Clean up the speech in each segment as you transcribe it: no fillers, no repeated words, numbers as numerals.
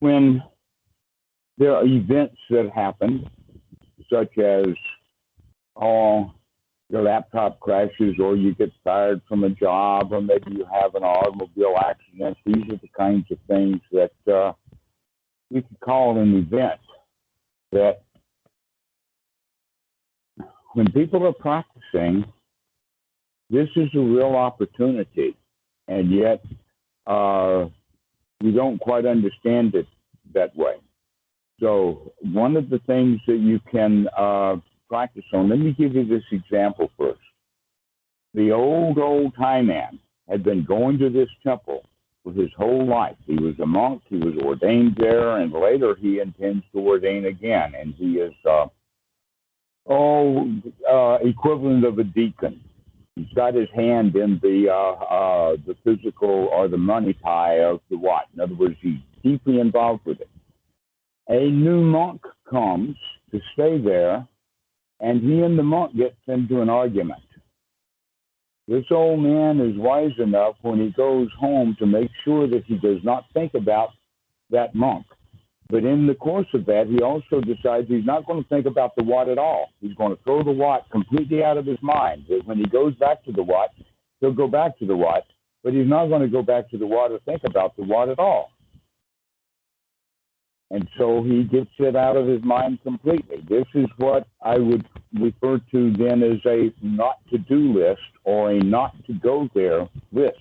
when there are events that happen, such as, oh, your laptop crashes, or you get fired from a job, or maybe you have an automobile accident. These are the kinds of things that we could call an event that when people are practicing, this is a real opportunity, and yet we don't quite understand it that way. So one of the things that you can practice on, let me give you this example first. The old Thai man had been going to this temple for his whole life. He was a monk, he was ordained there, and later he intends to ordain again, and he is equivalent of a deacon. He's got his hand in the physical or the money pie of the wat. In other words, he's deeply involved with it. A new monk comes to stay there, and he and the monk gets into an argument. This old man is wise enough when he goes home to make sure that he does not think about that monk. But in the course of that, he also decides he's not going to think about the wat at all. He's going to throw the wat completely out of his mind. That when he goes back to the wat, he'll go back to the wat, but he's not going to go back to the wat or think about the wat at all. And so he gets it out of his mind completely. This is what I would refer to then as a not-to-do list or a not-to-go-there list.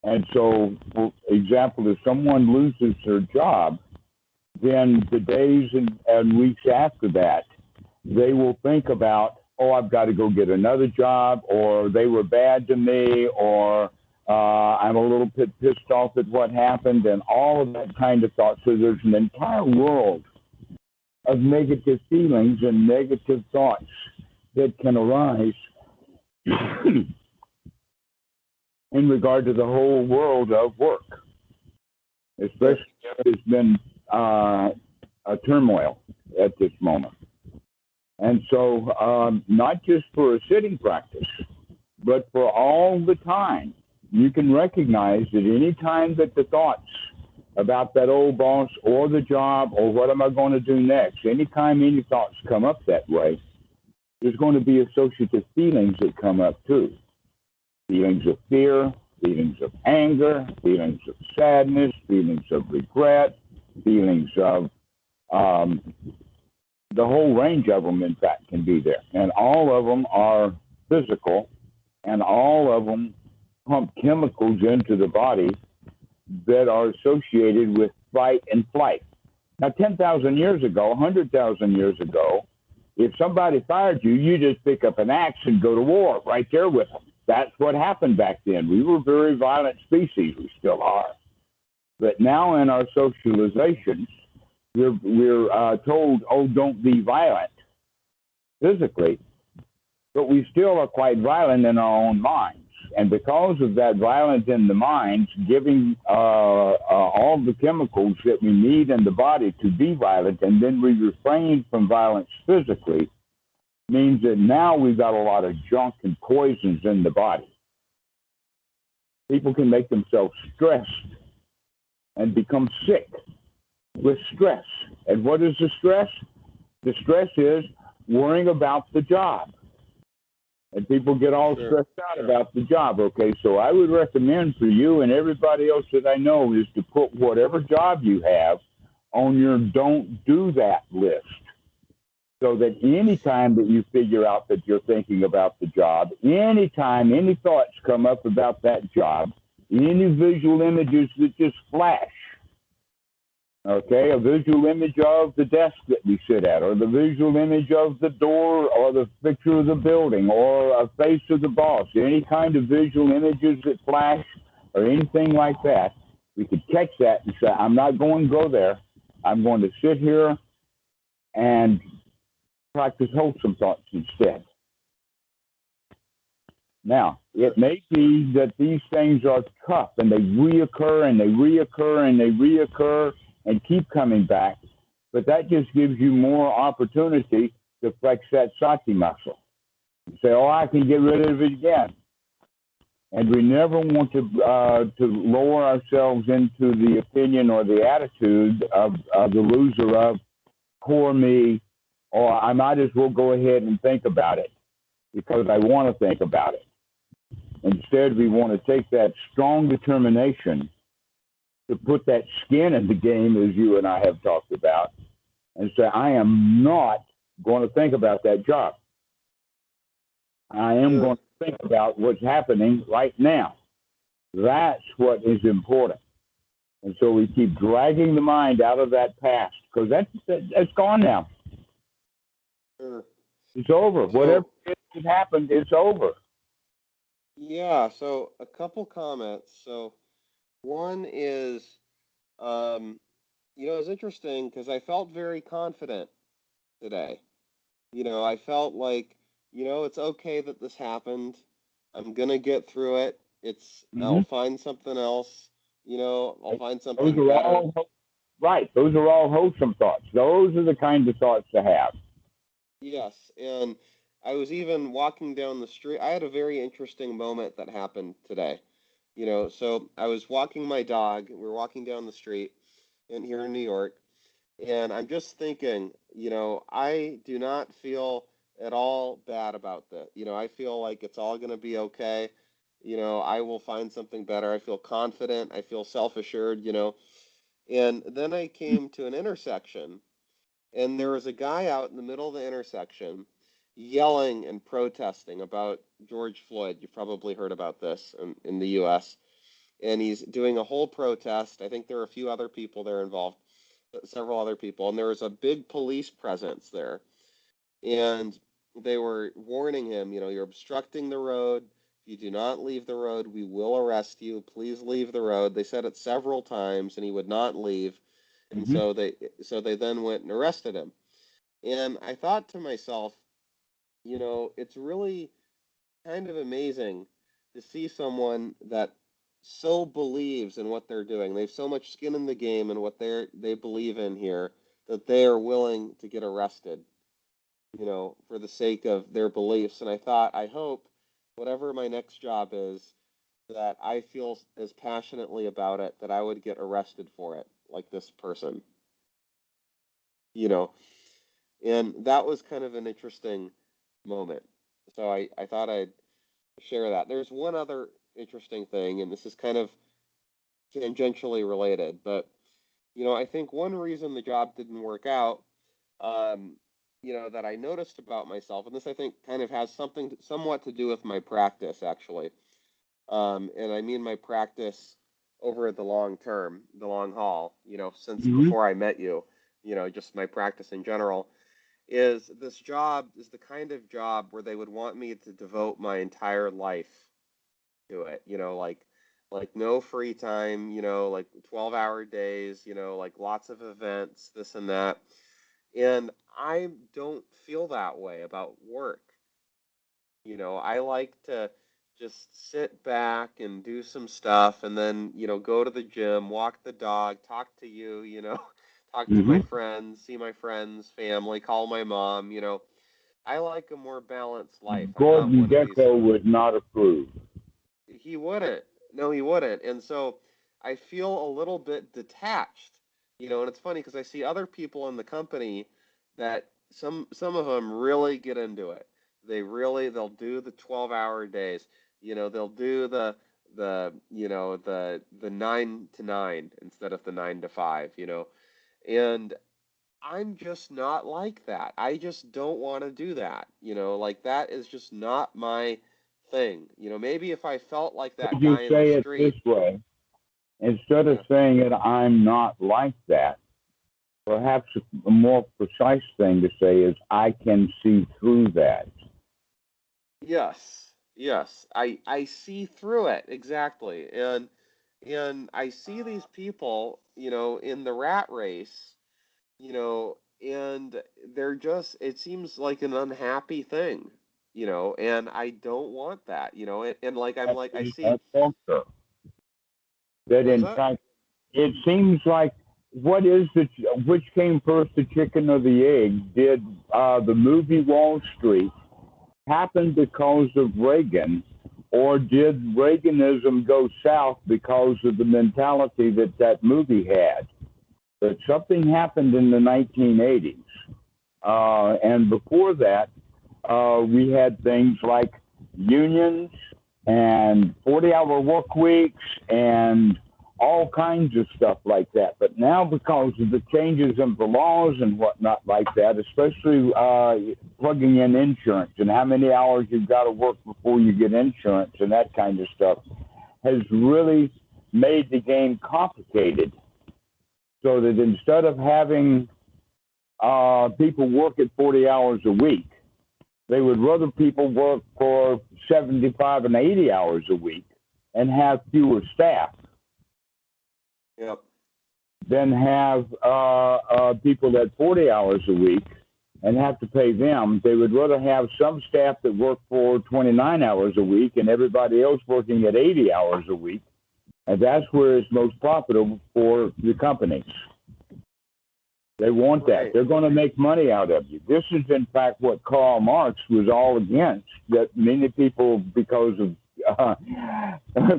And so, for example, if someone loses their job, then the days and weeks after that, they will think about, oh, I've got to go get another job, or they were bad to me, or I'm a little bit pissed off at what happened, and all of that kind of thought. So there's an entire world of negative feelings and negative thoughts that can arise in regard to the whole world of work, especially if there's been a turmoil at this moment. And so not just for a sitting practice, but for all the time, you can recognize that any time that the thoughts about that old boss or the job or what am I going to do next, anytime any thoughts come up that way, there's going to be associative feelings that come up too. Feelings of fear, feelings of anger, feelings of sadness, feelings of regret, feelings of the whole range of them, in fact, can be there. And all of them are physical, and all of them pump chemicals into the body that are associated with fight and flight. Now, 10,000 years ago, 100,000 years ago, if somebody fired you, you just pick up an axe and go to war right there with them. That's what happened back then. We were a very violent species. We still are. But now in our socializations, we're told, oh, don't be violent physically, but we still are quite violent in our own minds. And because of that violence in the minds, giving all the chemicals that we need in the body to be violent, and then we refrain from violence physically, means that now we've got a lot of junk and poisons in the body. People can make themselves stressed and become sick with stress. And what is the stress? The stress is worrying about the job. And people get all stressed out about the job. Okay, so I would recommend for you and everybody else that I know is to put whatever job you have on your don't do that list. So that any time that you figure out that you're thinking about the job, anytime any thoughts come up about that job, any visual images that just flash, okay, a visual image of the desk that we sit at, or the visual image of the door, or the picture of the building, or a face of the boss, any kind of visual images that flash, or anything like that, we could catch that and say, I'm not going to go there. I'm going to sit here and practice wholesome thoughts instead. Now, it may be that these things are tough, and they reoccur, and they reoccur, and they reoccur, and keep coming back, but that just gives you more opportunity to flex that sati muscle. You say, oh, I can get rid of it again. And we never want to lower ourselves into the opinion or the attitude of the loser of poor me, or I might as well go ahead and think about it because I want to think about it. Instead, we want to take that strong determination to put that skin in the game, as you and I have talked about, and say, I am not going to think about that job. I am going to think about what's happening right now. That's what is important. And so we keep dragging the mind out of that past because that's gone now. It's over. So, whatever it happened, it's over. Yeah, so a couple comments. So one is, it's interesting because I felt very confident today. I felt like, it's okay that this happened. I'm gonna get through it. I'll find something else. I'll find something better. Right. Those are all wholesome thoughts. Those are the kind of thoughts to have. Yes, and I was even walking down the street. I had a very interesting moment that happened today. So I was walking my dog. We were walking down the street here in New York, and I'm just thinking, I do not feel at all bad about that. I feel like it's all going to be okay. I will find something better. I feel confident. I feel self-assured, And then I came to an intersection, and there was a guy out in the middle of the intersection yelling and protesting about George Floyd. You've probably heard about this in the U.S. And he's doing a whole protest. I think there are a few other people there involved, several other people, and there was a big police presence there. And they were warning him, you're obstructing the road. If you do not leave the road, we will arrest you. Please leave the road. They said it several times, and he would not leave. And so they then went and arrested him. And I thought to myself, it's really kind of amazing to see someone that so believes in what they're doing. They have so much skin in the game and what they believe in here that they are willing to get arrested, for the sake of their beliefs. And I thought, I hope whatever my next job is, that I feel as passionately about it that I would get arrested for it, like this person. And that was kind of an interesting moment. So I thought I'd share that. There's one other interesting thing, and this is kind of tangentially related, but I think one reason the job didn't work out, that I noticed about myself, and this I think kind of has something somewhat to do with my practice actually, and I mean my practice over the long term, the long haul, since before I met you, just my practice in general. Is this job is the kind of job where they would want me to devote my entire life to it, like no free time, like 12-hour days, like lots of events, this and that. And I don't feel that way about work. I like to just sit back and do some stuff and then, go to the gym, walk the dog, talk to you, talk to my friends, see my friends, family, call my mom, I like a more balanced life. Gordon Gekko would not approve. He wouldn't. No, he wouldn't. And so I feel a little bit detached, and it's funny because I see other people in the company that some of them really get into it. They'll do the 12-hour days. They'll do the 9 to 9 instead of the 9 to 5, And I'm just not like that. I just don't want to do that. Like that is just not my thing. Maybe if I felt like that guy in the street. You say it this way, instead of saying it, I'm not like that, perhaps a more precise thing to say is, I can see through that. Yes, I see through it, exactly. And I see these people, in the rat race, and they're just, it seems like an unhappy thing, and I don't want that, and like, I'm like, I see. That in fact, it seems like, which came first, the chicken or the egg? Did the movie Wall Street happen because of Reagan, or did Reaganism go south because of the mentality that that movie had? But something happened in the 1980s. And before that, we had things like unions and 40-hour work weeks and all kinds of stuff like that. But now, because of the changes in the laws and whatnot like that, especially plugging in insurance and how many hours you've got to work before you get insurance and that kind of stuff, has really made the game complicated. So that instead of having people work at 40 hours a week, they would rather people work for 75 and 80 hours a week and have fewer staff. Yep. Than have people at 40 hours a week and have to pay them. They would rather have some staff that work for 29 hours a week and everybody else working at 80 hours a week. And that's where it's most profitable for the companies. They want that. Right. They're going to make money out of you. This is, in fact, what Karl Marx was all against, that many people, because of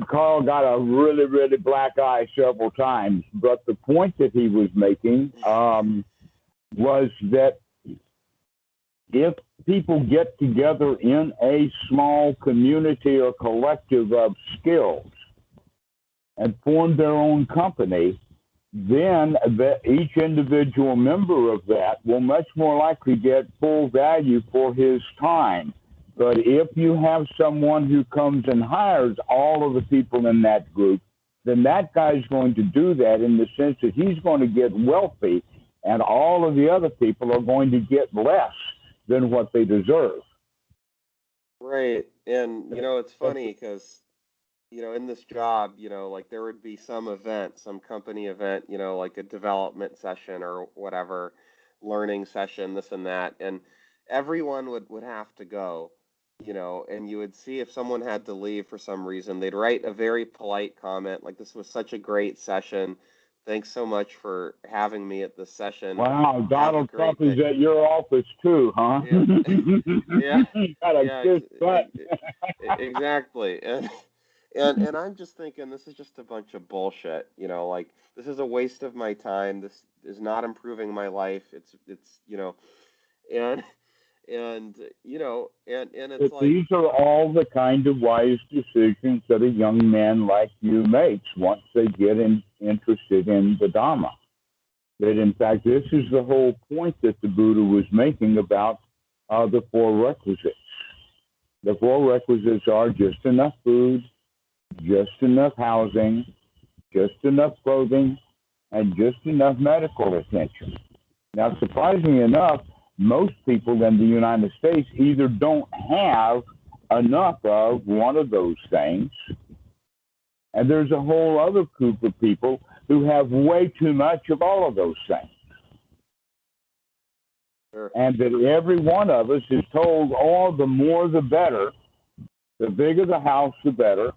Karl got a really, really black eye several times. But the point that he was making was that if people get together in a small community or collective of skills and form their own company, then each individual member of that will much more likely get full value for his time. But if you have someone who comes and hires all of the people in that group, then that guy's going to do that in the sense that he's going to get wealthy, and all of the other people are going to get less than what they deserve. Right. And, it's funny because, in this job, like there would be some event, some company event, like a development session or whatever, learning session, this and that. And everyone would have to go, and you would see if someone had to leave for some reason, they'd write a very polite comment like, "This was such a great session. Thanks so much for having me at this session. Wow, Donald Trump day." is at your office too, huh? Yeah. Yeah. Exactly. And I'm just thinking this is just a bunch of bullshit, like this is a waste of my time. This is not improving my life. It's and and it's like, These are all the kind of wise decisions that a young man like you makes once they get interested in the Dhamma. That in fact, this is the whole point that the Buddha was making about the four requisites. The four requisites are just enough food, just enough housing, just enough clothing, and just enough medical attention. Now, surprisingly enough, most people in the United States either don't have enough of one of those things, and there's a whole other group of people who have way too much of all of those things. sure. And that every one of us is told, oh, the more the better, the bigger the house, the better,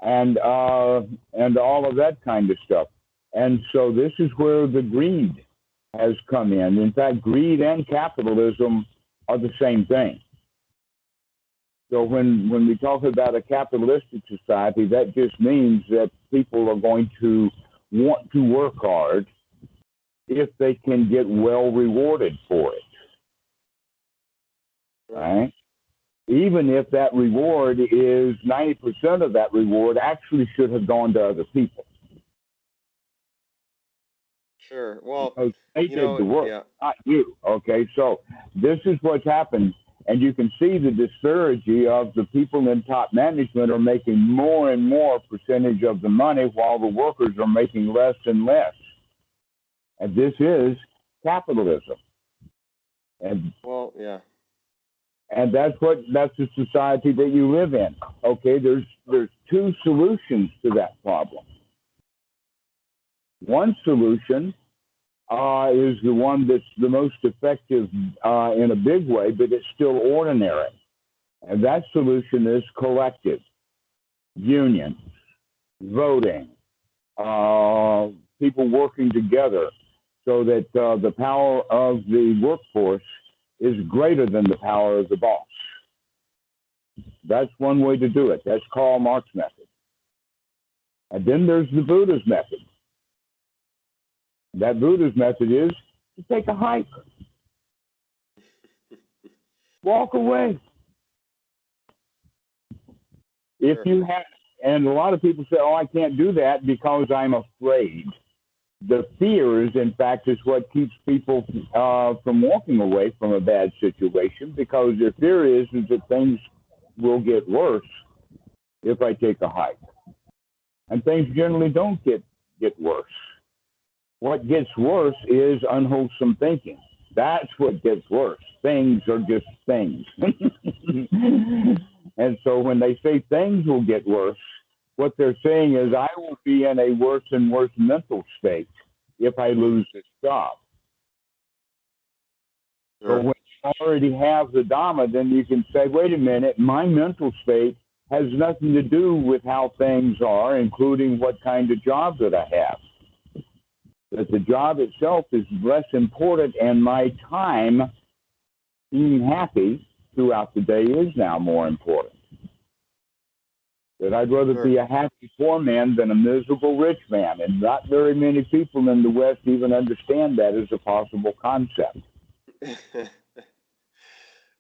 and all of that kind of stuff. And so this is where the greed has come in. In fact, greed and capitalism are the same thing. So when we talk about a capitalistic society, that just means that people are going to want to work hard if they can get well rewarded for it. Right? Even if that reward is 90% of that reward actually should have gone to other people. Sure. Well, because they did the work, yeah. not you. Okay, so this is what's happened. And you can see the disparity of the people in top management are making more and more percentage of the money while the workers are making less and less. And this is capitalism. And well, yeah. And that's the society that you live in. Okay, there's two solutions to that problem. One solution is the one that's the most effective in a big way, but it's still ordinary. And that solution is collective, unions, voting, people working together so that the power of the workforce is greater than the power of the boss. That's one way to do it. That's Karl Marx's method. And then there's the Buddha's method. That Buddha's method is to take a hike. Walk away. If you have, and a lot of people say, oh, I can't do that because I'm afraid. The fears, in fact, is what keeps people from walking away from a bad situation, because their fear is that things will get worse if I take a hike. And things generally don't get worse. What gets worse is unwholesome thinking. That's what gets worse. Things are just things. And so when they say things will get worse, what they're saying is I will be in a worse and worse mental state if I lose this job. Sure. So when you already have the Dhamma, then you can say, wait a minute, my mental state has nothing to do with how things are, including what kind of job that I have. That the job itself is less important, and my time being happy throughout the day is now more important. That I'd rather be a happy poor man than a miserable rich man. And not very many people in the West even understand that as a possible concept.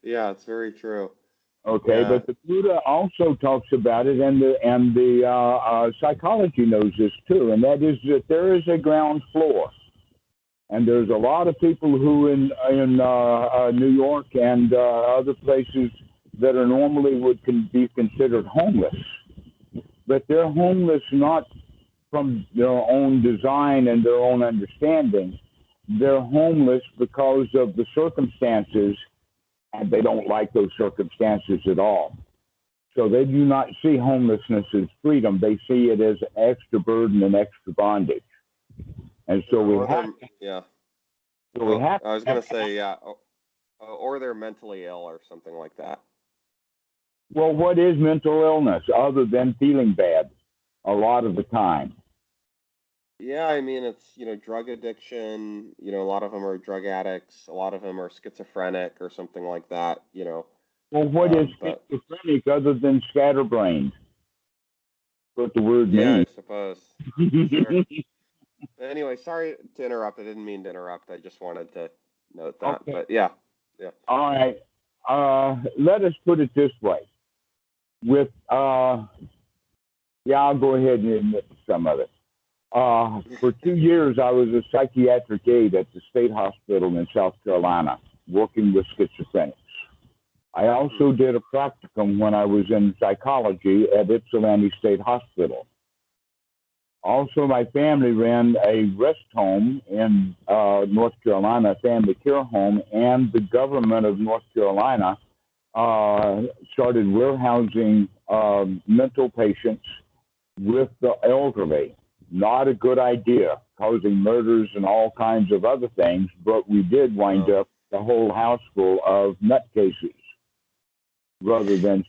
Yeah, it's very true. Okay, Yeah. but the Buddha also talks about it, and the psychology knows this too, and that is that there is a ground floor. And there's a lot of people who in New York and other places that are normally be considered homeless. But they're homeless not from their own design and their own understanding. They're homeless because of the circumstances, and they don't like those circumstances at all. So they do not see homelessness as freedom. They see it as extra burden and extra bondage. And so we have to, yeah. So we have I was going to say, yeah, or they're mentally ill or something like that. Well, what is mental illness other than feeling bad a lot of the time? Yeah, I mean, it's, drug addiction, a lot of them are drug addicts, a lot of them are schizophrenic or something like that, Well, what is schizophrenic other than scatterbrained? What the word means. I suppose. Sure. Anyway, sorry to interrupt. I didn't mean to interrupt. I just wanted to note that. Okay. But yeah. All right. Let us put it this way. I'll go ahead and admit some of it. For 2 years, I was a psychiatric aide at the state hospital in South Carolina, working with schizophrenics. I also did a practicum when I was in psychology at Ypsilanti State Hospital. Also, my family ran a rest home in North Carolina, a family care home, and the government of North Carolina started warehousing mental patients with the elderly. Not a good idea, causing murders and all kinds of other things, but we did wind up the whole house full of nutcases.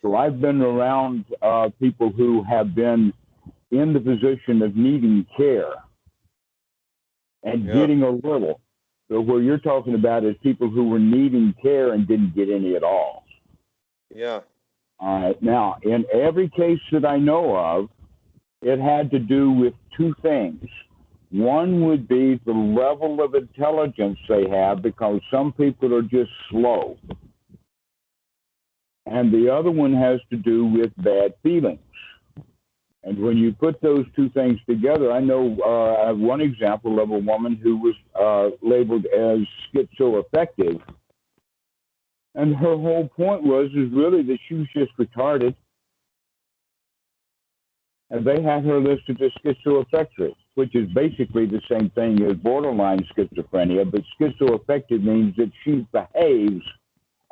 So I've been around people who have been in the position of needing care and getting a little. So what you're talking about is people who were needing care and didn't get any at all. Yeah. All right. Now, in every case that I know of, it had to do with two things. One would be the level of intelligence they have, because some people are just slow. And the other one has to do with bad feelings. And when you put those two things together, I know I have one example of a woman who was labeled as schizoaffective. And her whole point is really that she was just retarded. And they had her listed as schizoaffective, which is basically the same thing as borderline schizophrenia. But schizoaffective means that she behaves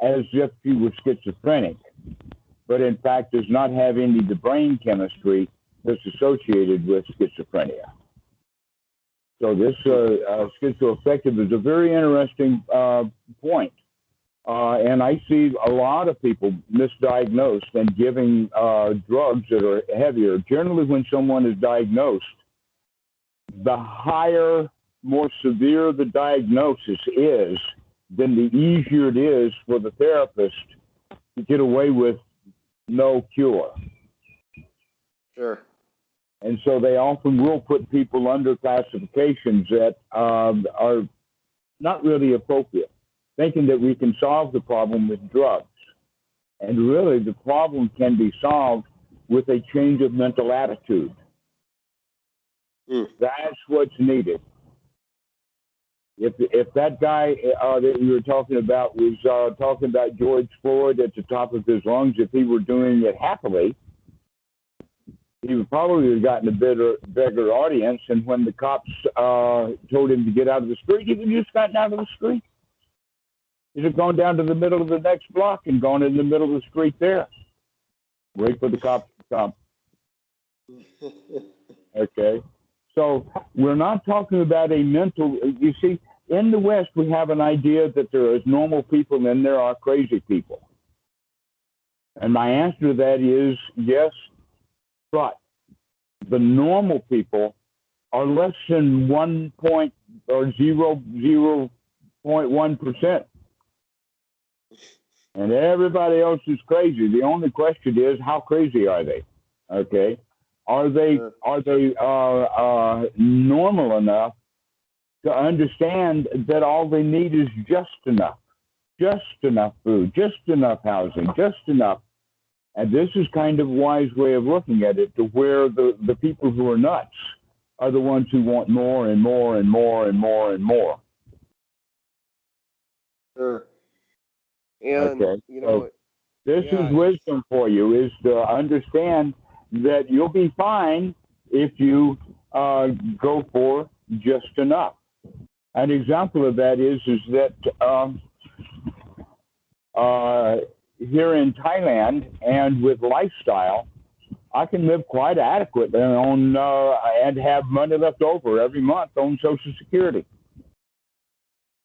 as if she was schizophrenic, but in fact does not have any of the brain chemistry that's associated with schizophrenia. So this schizoaffective is a very interesting point. And I see a lot of people misdiagnosed and giving drugs that are heavier. Generally, when someone is diagnosed, the higher, more severe the diagnosis is, then the easier it is for the therapist to get away with no cure. Sure. And so they often will put people under classifications that are not really appropriate, thinking that we can solve the problem with drugs. And really, the problem can be solved with a change of mental attitude. That's what's needed. If that guy that you were talking about was talking about George Floyd at the top of his lungs, if he were doing it happily, he would probably have gotten a bigger audience. And when the cops told him to get out of the street, he would have just gotten out of the street. He'd have gone down to the middle of the next block and gone in the middle of the street there. Wait for the cops to come. Okay. So we're not talking about a mental, you see, in the West, we have an idea that there is normal people and there are crazy people. And my answer to that is yes, but the normal people are less than 0.1%. And everybody else is crazy. The only question is, how crazy are they? Okay. Are they normal enough to understand that all they need is just enough food, just enough housing, just enough. And this is kind of a wise way of looking at it, to where the people who are nuts are the ones who want more and more and more and more and more. Sure. And, okay. So this is wisdom for you, is to understand that you'll be fine if you go for just enough. An example of that is that here in Thailand and with lifestyle, I can live quite adequately on and have money left over every month on Social Security.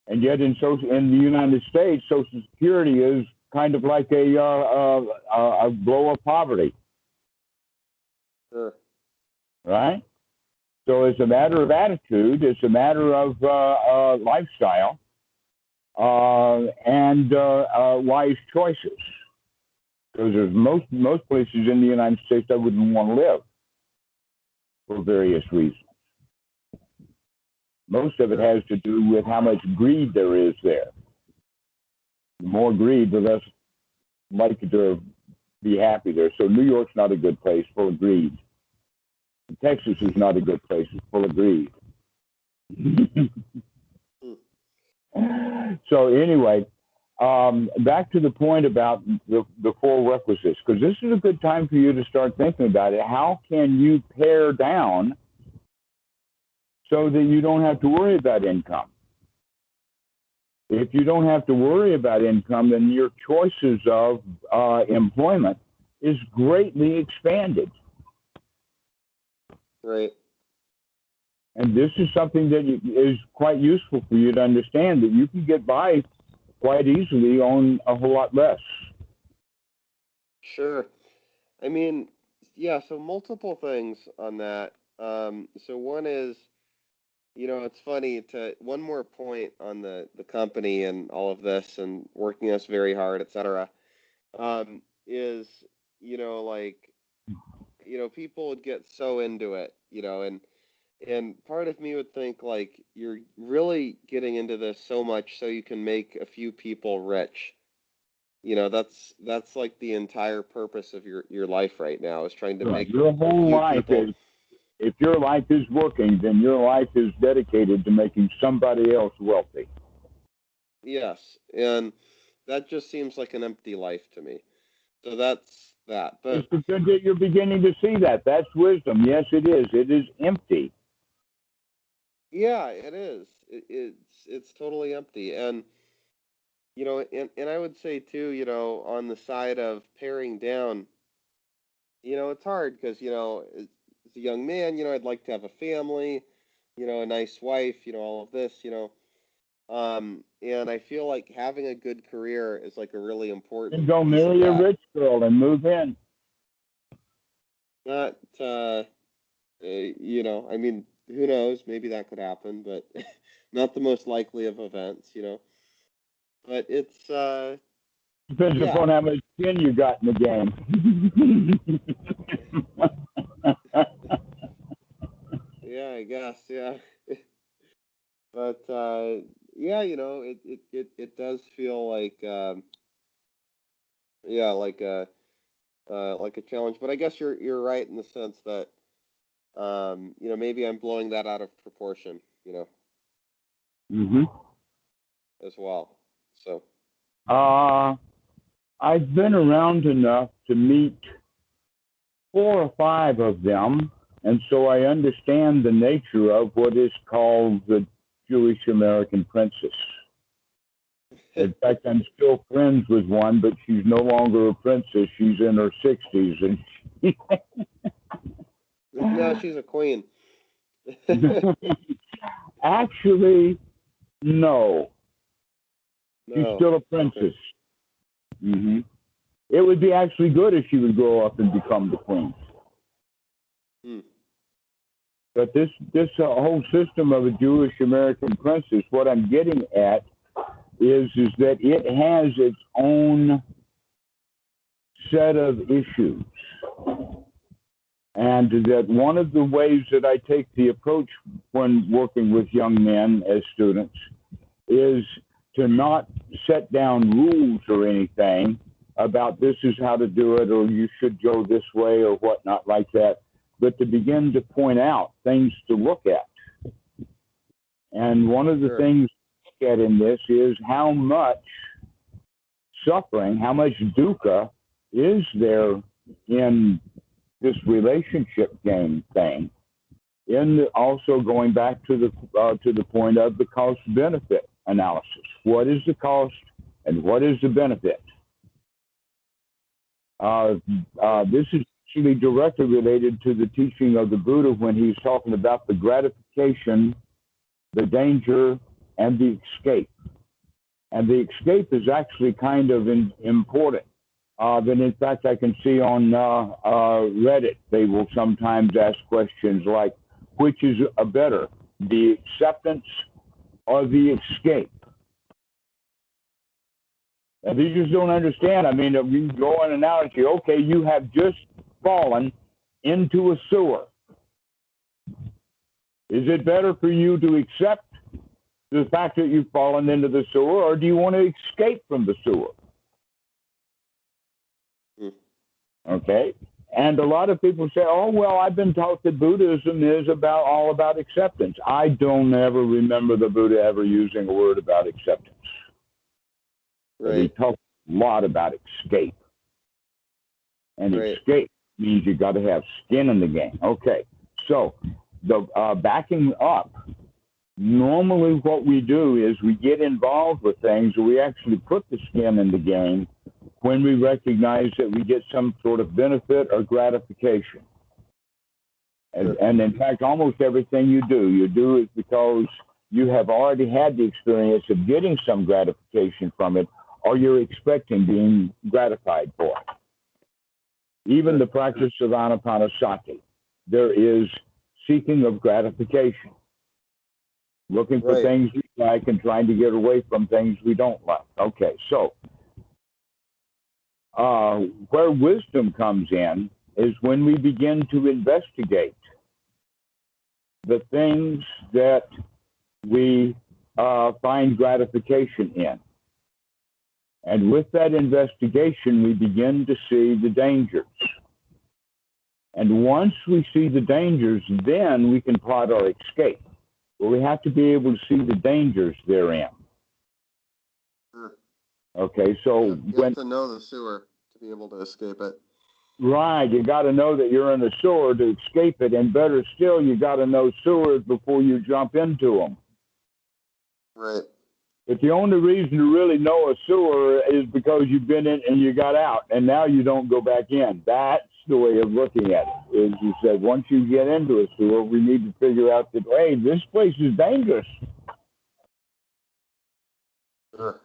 And yet in the United States, Social Security is kind of like a blow of poverty. Sure. Right? So it's a matter of attitude. It's a matter of lifestyle and wise choices. Because there's most places in the United States I wouldn't want to live for various reasons. Most of it has to do with how much greed there is there. The more greed, the less likely to be happy there. So New York's not a good place, full of greed. Texas is not a good place, it's full of greed. So anyway, back to the point about the 4 requisites, because this is a good time for you to start thinking about it. How can you pare down so that you don't have to worry about income? If you don't have to worry about income, then your choices of employment is greatly expanded. Right. And this is something that is quite useful for you to understand, that you can get by quite easily on a whole lot less. Sure. I mean, yeah, so multiple things on that. So one is, it's funny, one more point on the company and all of this and working us very hard, et cetera, is, people would get so into it, and part of me would think, like, you're really getting into this so much so you can make a few people rich. That's like the entire purpose of your life right now, is trying to make your whole life people... is, if your life is working, then your life is dedicated to making somebody else wealthy. Yes, and that just seems like an empty life to me. So that's that. But it's good that you're beginning to see that. That's wisdom. Yes, it is. It is empty. Yeah, it is. It's totally empty. And and I would say too, on the side of paring down, it's hard because, as a young man, I'd like to have a family, a nice wife, all of this, and I feel like having a good career is like a really important. And go marry a rich girl and move in. Not, I mean, who knows? Maybe that could happen, but not the most likely of events, But it's, Depends Yeah. upon how much skin you got in the game. Yeah, I guess. Yeah. But yeah, it does feel like yeah, like a challenge. But I guess you're right in the sense that maybe I'm blowing that out of proportion, hmm as well. So I've been around enough to meet 4 or 5 of them, and so I understand the nature of what is called the Jewish American princess. In fact, I'm still friends with one, but she's no longer a princess. She's in her 60s, and no, she's a queen. actually, no, she's No. still a Okay. princess. hmm It would be actually good if she would grow up and become the queen. Hmm. But this whole system of a Jewish American princess, what I'm getting at is that it has its own set of issues. And that one of the ways that I take the approach when working with young men as students is to not set down rules or anything about this is how to do it or you should go this way or whatnot like that, but to begin to point out things to look at. And one of the Sure. things to look at in this is how much suffering, how much dukkha is there in this relationship game thing. In also going back to the point of the cost benefit analysis. What is the cost and what is the benefit? This is actually directly related to the teaching of the Buddha when he's talking about the gratification, the danger, and the escape. And the escape is actually kind of important. Then, in fact, I can see on Reddit, they will sometimes ask questions like, which is a better, the acceptance or the escape? And they just don't understand. I mean, we can go on an analogy. Okay, you have just fallen into a sewer. Is it better for you to accept the fact that you've fallen into the sewer, or do you want to escape from the sewer? Okay. And a lot of people say, oh, well, I've been taught that Buddhism is all about acceptance. I don't ever remember the Buddha ever using a word about acceptance. But he Right. talked a lot about escape. And Right. escape means you got to have skin in the game. Okay. So the backing up, normally what we do is we get involved with things, we actually put the skin in the game when we recognize that we get some sort of benefit or gratification. And in fact, almost everything you do it because you have already had the experience of getting some gratification from it, or you're expecting being gratified for it. Even the practice of anapanasati, there is seeking of gratification, looking for things we like and trying to get away from things we don't like. Okay, so where wisdom comes in is when we begin to investigate the things that we find gratification in. And with that investigation, we begin to see the dangers. And once we see the dangers, then we can plot our escape. But we have to be able to see the dangers therein. Okay, so you have to know the sewer to be able to escape it. Right, you got to know that you're in a sewer to escape it, and better still, you got to know sewers before you jump into them. Right. But the only reason to really know a sewer is because you've been in and you got out, and now you don't go back in. That's the way of looking at it. Is you said once you get into a sewer, we need to figure out that hey, this place is dangerous. Sure.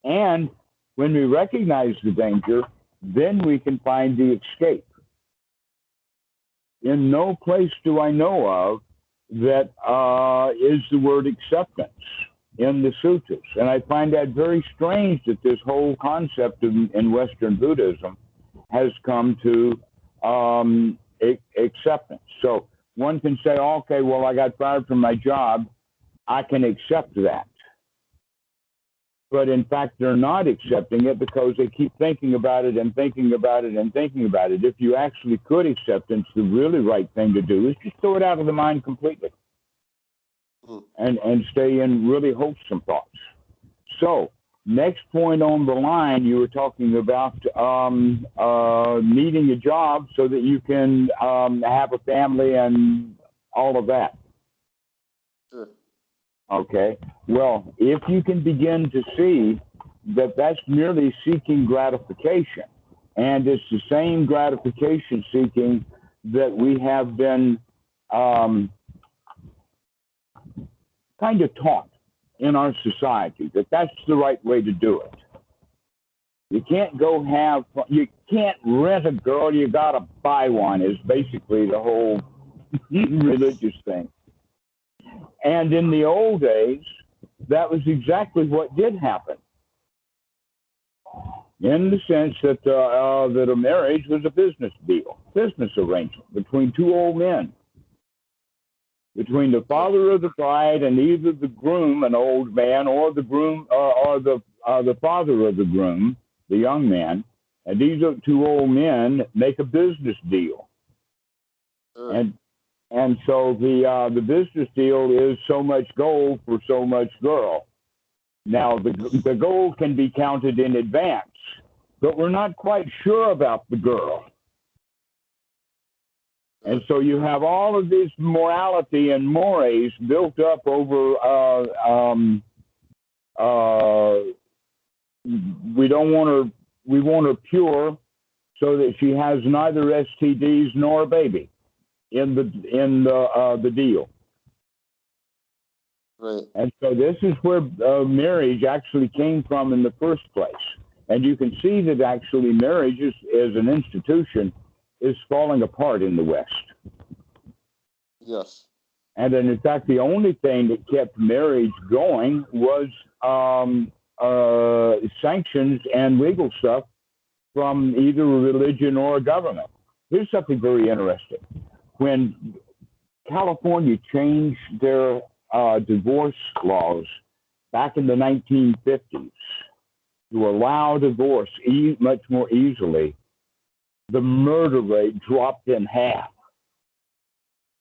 And when we recognize the danger, then we can find the escape. In no place do I know of that is the word acceptance. in the sutras. And I find that very strange that this whole concept in Western Buddhism has come to acceptance. So one can say, okay, well, I got fired from my job. I can accept that. But in fact, they're not accepting it because they keep thinking about it and thinking about it and thinking about it. If you actually could acceptance, the really right thing to do is just throw it out of the mind completely and stay in really wholesome thoughts. So, next point on the line, you were talking about needing a job so that you can have a family and all of that. Sure. Okay. Well, if you can begin to see that that's merely seeking gratification, and it's the same gratification seeking that we have been kind of taught in our society, that that's the right way to do it. You can't you can't rent a girl, you got to buy one, is basically the whole religious thing. And in the old days, that was exactly what did happen, in the sense that that a marriage was a business deal, business arrangement between two old men, between the father of the bride and either the groom, an old man, or the groom, or the father of the groom, the young man, and these two old men make a business deal. And so the business deal is so much gold for so much girl. Now, the gold can be counted in advance, but we're not quite sure about the girl. And so you have all of this morality and mores built up over, we want her pure so that she has neither STDs nor a baby in the deal. Right. And so this is where marriage actually came from in the first place. And you can see that actually marriage as an institution is falling apart in the West. Yes. And then, in fact, the only thing that kept marriage going was sanctions and legal stuff from either a religion or a government. Here's something very interesting. When California changed their divorce laws back in the 1950s to allow divorce much more easily, the murder rate dropped in half.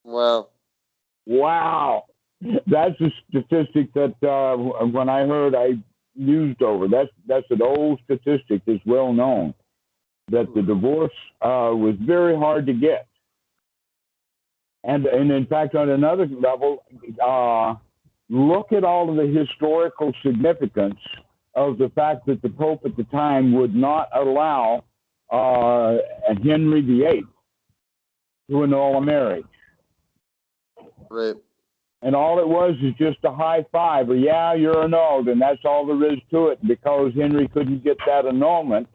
Wow. That's a statistic that when I heard, I mused over. That's an old statistic that's well known, that the divorce was very hard to get. And in fact, on another level, look at all of the historical significance of the fact that the Pope at the time would not allow Henry VIII to annul a marriage. Right. And all it was is just a high five, or yeah, you're annulled, and that's all there is to it. Because Henry couldn't get that annulment,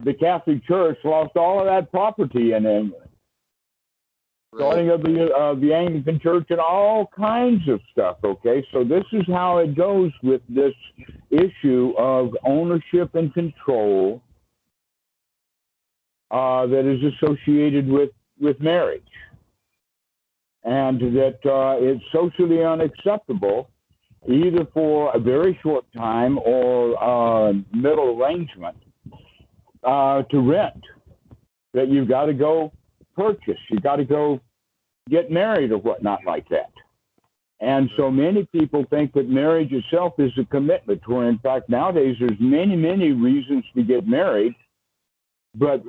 the Catholic Church lost all of that property in England. Starting of the Anglican Church and all kinds of stuff, okay? So this is how it goes with this issue of ownership and control that is associated with marriage. And that it's socially unacceptable either for a very short time or middle arrangement to rent, that you've got to go purchase, you got to go get married or whatnot like that. And so many people think that marriage itself is a commitment, where in fact nowadays there's many, many reasons to get married, but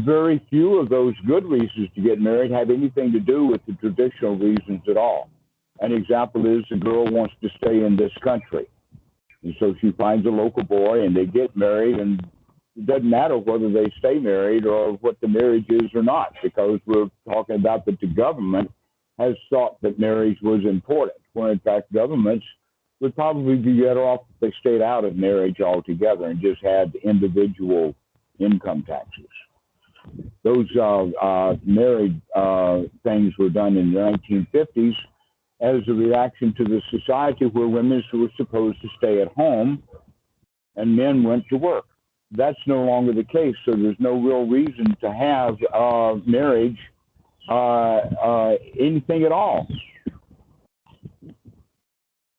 very few of those good reasons to get married have anything to do with the traditional reasons at all. An example is the girl wants to stay in this country. And so she finds a local boy and they get married, and it doesn't matter whether they stay married or what the marriage is or not, because we're talking about that the government has thought that marriage was important, where in fact governments would probably be better off if they stayed out of marriage altogether and just had individual income taxes. Those married things were done in the 1950s as a reaction to the society where women were supposed to stay at home and men went to work. That's no longer the case, so there's no real reason to have marriage, anything at all.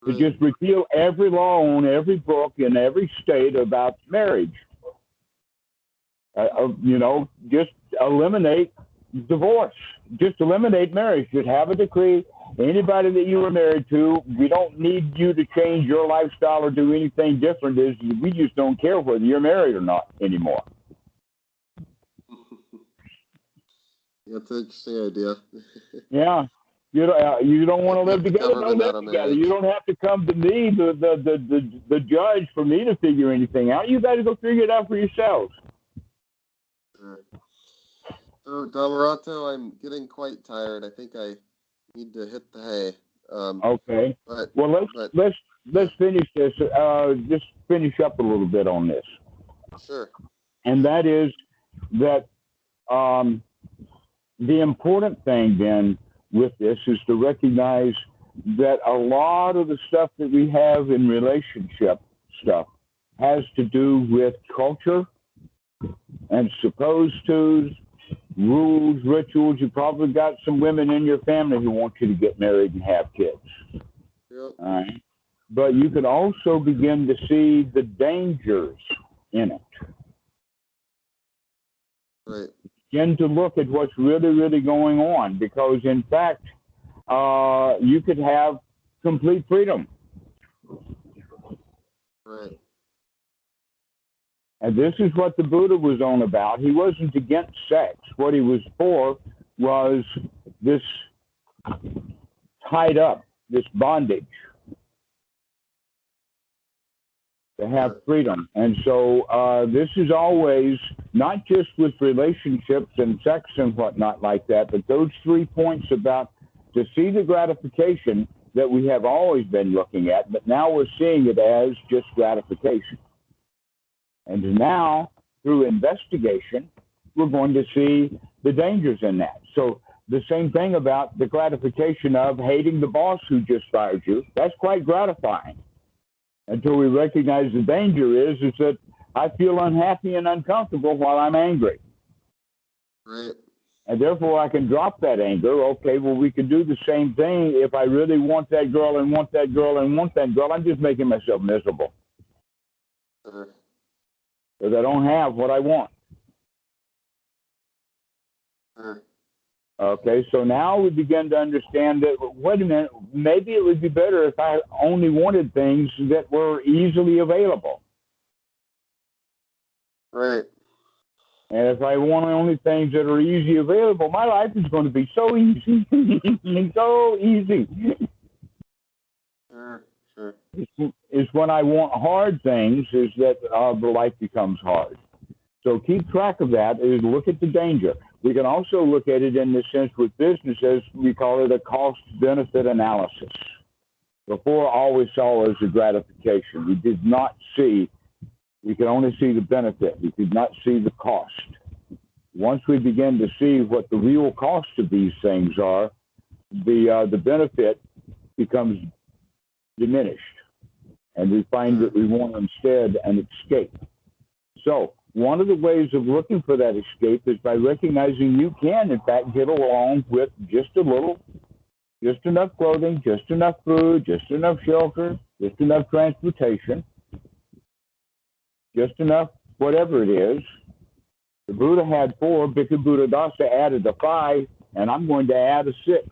To just repeal every law on every book in every state about marriage. Just eliminate divorce. Just eliminate marriage. Just have a decree. Anybody that you were married to, we don't need you to change your lifestyle or do anything different. We just don't care whether you're married or not anymore. That's an interesting idea. Yeah. You don't want to live together, don't live together. You don't have to come to me, the judge, for me to figure anything out. You got to go figure it out for yourselves. Sure. So, Dhammarato, I'm getting quite tired. I think I need to hit the hay. Okay. Let's finish this. Just finish up a little bit on this. Sure. And that is that the important thing then with this is to recognize that a lot of the stuff that we have in relationship stuff has to do with culture and supposed tos, rules, rituals. You probably got some women in your family who want you to get married and have kids. Yep. All right. But you can also begin to see the dangers in it. Right. Begin to look at what's really, really going on, because in fact, you could have complete freedom. Right. And this is what the Buddha was on about. He wasn't against sex. What he was for was this tied up, this bondage, to have freedom. And so this is always, not just with relationships and sex and whatnot like that, but those 3 points about to see the gratification that we have always been looking at, but now we're seeing it as just gratification. And now, through investigation, we're going to see the dangers in that. So the same thing about the gratification of hating the boss who just fired you. That's quite gratifying. Until we recognize the danger is that I feel unhappy and uncomfortable while I'm angry. Right. And therefore, I can drop that anger. Okay, well, we can do the same thing. If I really want that girl and want that girl and want that girl, I'm just making myself miserable. Sure. Because I don't have what I want. Sure. Okay, so now we begin to understand that, wait a minute, maybe it would be better if I only wanted things that were easily available. Right. And if I want only things that are easily available, my life is going to be so easy. So easy. Sure. Sure. It's when I want hard things is that the life becomes hard. So keep track of that, is look at the danger. We can also look at it in the sense with business as we call it a cost-benefit analysis. Before, all we saw was the gratification. We did not see, we could only see the benefit. We did not see the cost. Once we begin to see what the real cost of these things are, the benefit becomes diminished. And we find that we want instead an escape. So one of the ways of looking for that escape is by recognizing you can, in fact, get along with just a little, just enough clothing, just enough food, just enough shelter, just enough transportation, just enough whatever it is. The Buddha had 4, Bhikkhu Buddhadasa added a 5, and I'm going to add a 6.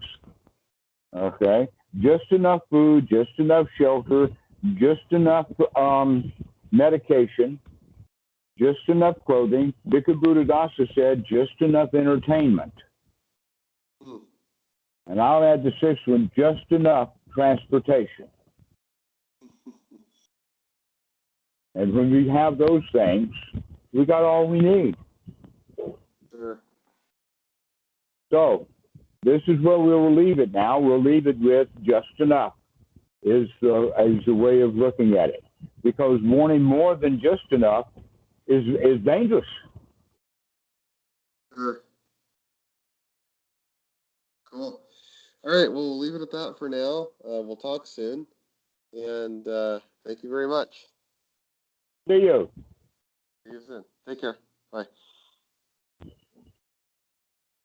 Okay? Just enough food, just enough shelter, just enough medication, just enough clothing. Bhikkhu Buddhadasa said just enough entertainment. And I'll add the 6th one, just enough transportation. And when we have those things, we got all we need. Sure. So this is where we'll leave it now. We'll leave it with just enough is the way of looking at it. Because wanting more than just enough is dangerous. Sure. Cool. All right, well, we'll leave it at that for now. We'll talk soon. And thank you very much. See you. See you soon. Take care. Bye.